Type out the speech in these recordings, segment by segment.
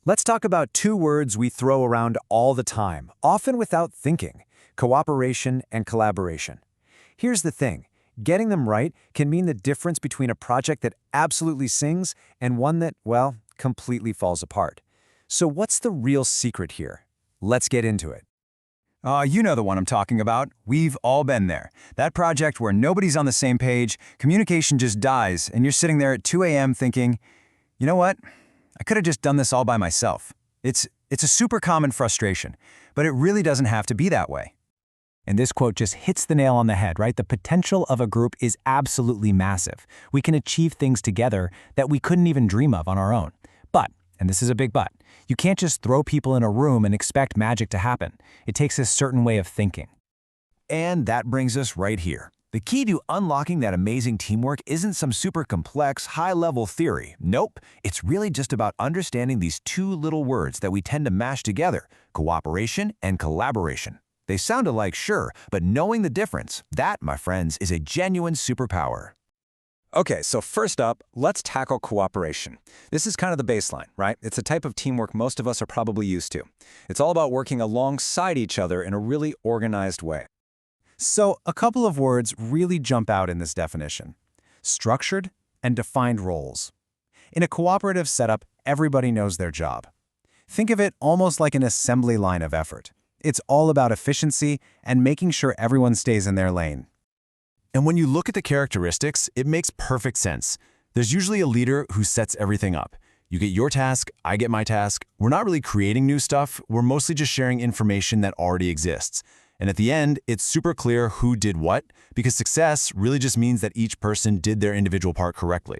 Let's talk about two words we throw around all the time, often without thinking: cooperation and collaboration. Here's the thing: getting them right can mean the difference between a project that absolutely sings and one that, well, completely falls apart. So what's the real secret here? Let's get into it. You know the one I'm talking about. We've all been there. That project where nobody's on the same page, communication just dies, and you're sitting there at 2 a.m. thinking, you know what? I could have just done this all by myself. It's a super common frustration, but it really doesn't have to be that way. And this quote just hits the nail on the head, right? The potential of a group is absolutely massive. We can achieve things together that we couldn't even dream of on our own. But, and this is a big but, you can't just throw people in a room and expect magic to happen. It takes a certain way of thinking. And that brings us right here. The key to unlocking that amazing teamwork isn't some super complex, high-level theory. Nope, it's really just about understanding these two little words that we tend to mash together: cooperation and collaboration. They sound alike, sure, but knowing the difference, that, my friends, is a genuine superpower. Okay, so first up, let's tackle cooperation. This is kind of the baseline, right? It's a type of teamwork most of us are probably used to. It's all about working alongside each other in a really organized way. So a couple of words really jump out in this definition: structured and defined roles. In a cooperative setup, everybody knows their job. Think of it almost like an assembly line of effort. It's all about efficiency and making sure everyone stays in their lane. And when you look at the characteristics, it makes perfect sense. There's usually a leader who sets everything up. You get your task, I get my task. We're not really creating new stuff, we're mostly just sharing information that already exists. And at the end, it's super clear who did what, because success really just means that each person did their individual part correctly.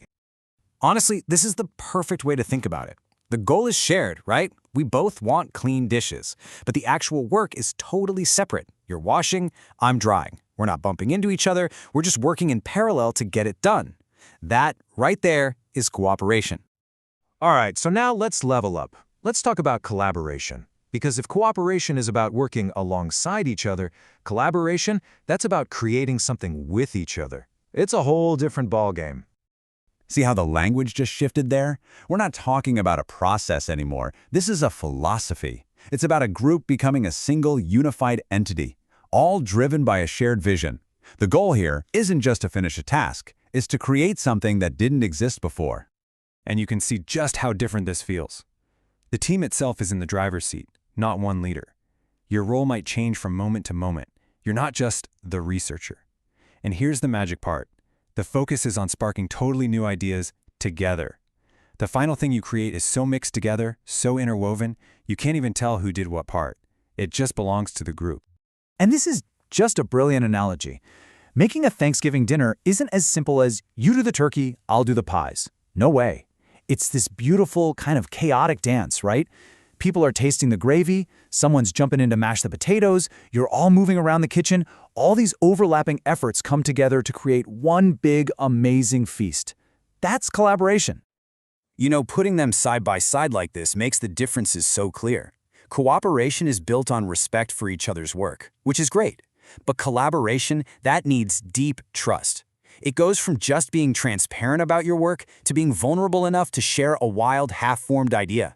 Honestly, this is the perfect way to think about it. The goal is shared, right? We both want clean dishes, but the actual work is totally separate. You're washing, I'm drying. We're not bumping into each other, we're just working in parallel to get it done. That, right there, is cooperation. All right, so now let's level up. Let's talk about collaboration. Because if cooperation is about working alongside each other, collaboration, that's about creating something with each other. It's a whole different ballgame. See how the language just shifted there? We're not talking about a process anymore. This is a philosophy. It's about a group becoming a single, unified entity, all driven by a shared vision. The goal here isn't just to finish a task, it's to create something that didn't exist before. And you can see just how different this feels. The team itself is in the driver's seat, not one leader. Your role might change from moment to moment. You're not just the researcher. And here's the magic part. The focus is on sparking totally new ideas together. The final thing you create is so mixed together, so interwoven, you can't even tell who did what part. It just belongs to the group. And this is just a brilliant analogy. Making a Thanksgiving dinner isn't as simple as you do the turkey, I'll do the pies. No way. It's this beautiful, kind of chaotic dance, right? People are tasting the gravy, someone's jumping in to mash the potatoes, you're all moving around the kitchen. All these overlapping efforts come together to create one big, amazing feast. That's collaboration. You know, putting them side by side like this makes the differences so clear. Cooperation is built on respect for each other's work, which is great. But collaboration, that needs deep trust. It goes from just being transparent about your work to being vulnerable enough to share a wild, half-formed idea.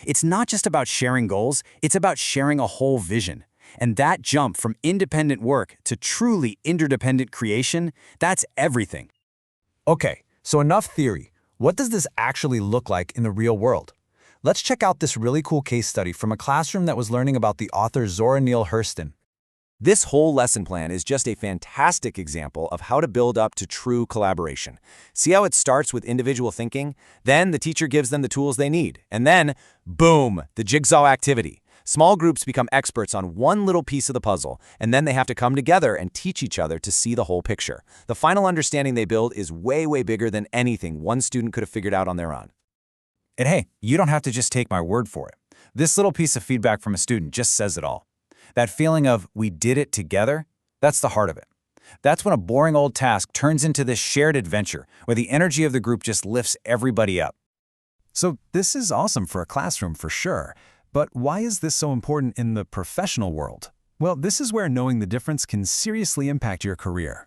It's not just about sharing goals, it's about sharing a whole vision. And that jump from independent work to truly interdependent creation, that's everything. Okay, so enough theory. What does this actually look like in the real world? Let's check out this really cool case study from a classroom that was learning about the author Zora Neale Hurston. This whole lesson plan is just a fantastic example of how to build up to true collaboration. See how it starts with individual thinking? Then the teacher gives them the tools they need. And then, boom, the jigsaw activity. Small groups become experts on one little piece of the puzzle, and then they have to come together and teach each other to see the whole picture. The final understanding they build is way, way bigger than anything one student could have figured out on their own. And hey, you don't have to just take my word for it. This little piece of feedback from a student just says it all. That feeling of we did it together, that's the heart of it. That's when a boring old task turns into this shared adventure where the energy of the group just lifts everybody up. So this is awesome for a classroom for sure. But why is this so important in the professional world? Well, this is where knowing the difference can seriously impact your career.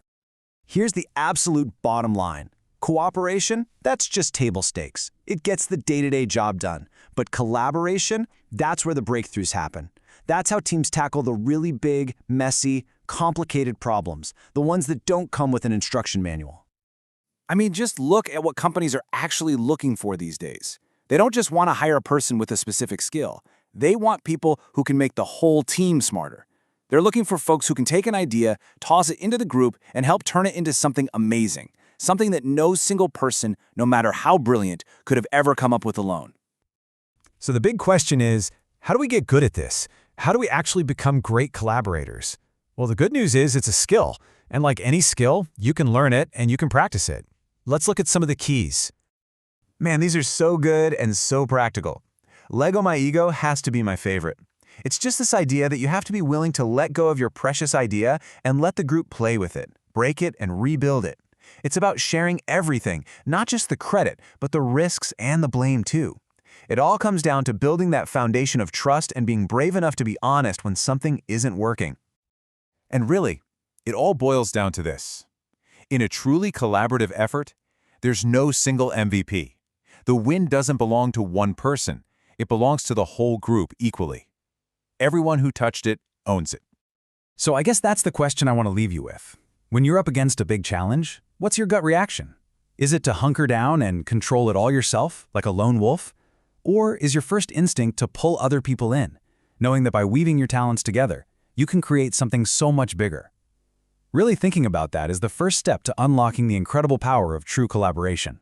Here's the absolute bottom line. Cooperation, that's just table stakes. It gets the day-to-day job done. But collaboration, that's where the breakthroughs happen. That's how teams tackle the really big, messy, complicated problems, the ones that don't come with an instruction manual. I mean, just look at what companies are actually looking for these days. They don't just want to hire a person with a specific skill. They want people who can make the whole team smarter. They're looking for folks who can take an idea, toss it into the group, and help turn it into something amazing. Something that no single person, no matter how brilliant, could have ever come up with alone. So the big question is, how do we get good at this? How do we actually become great collaborators? Well, the good news is it's a skill. And like any skill, you can learn it and you can practice it. Let's look at some of the keys. Man, these are so good and so practical. Lego My Ego has to be my favorite. It's just this idea that you have to be willing to let go of your precious idea and let the group play with it, break it, and rebuild it. It's about sharing everything, not just the credit, but the risks and the blame too. It all comes down to building that foundation of trust and being brave enough to be honest when something isn't working. And really, it all boils down to this. In a truly collaborative effort, there's no single MVP. The win doesn't belong to one person. It belongs to the whole group equally. Everyone who touched it owns it. So I guess that's the question I want to leave you with. When you're up against a big challenge, what's your gut reaction? Is it to hunker down and control it all yourself, like a lone wolf? Or is your first instinct to pull other people in, knowing that by weaving your talents together, you can create something so much bigger? Really thinking about that is the first step to unlocking the incredible power of true collaboration.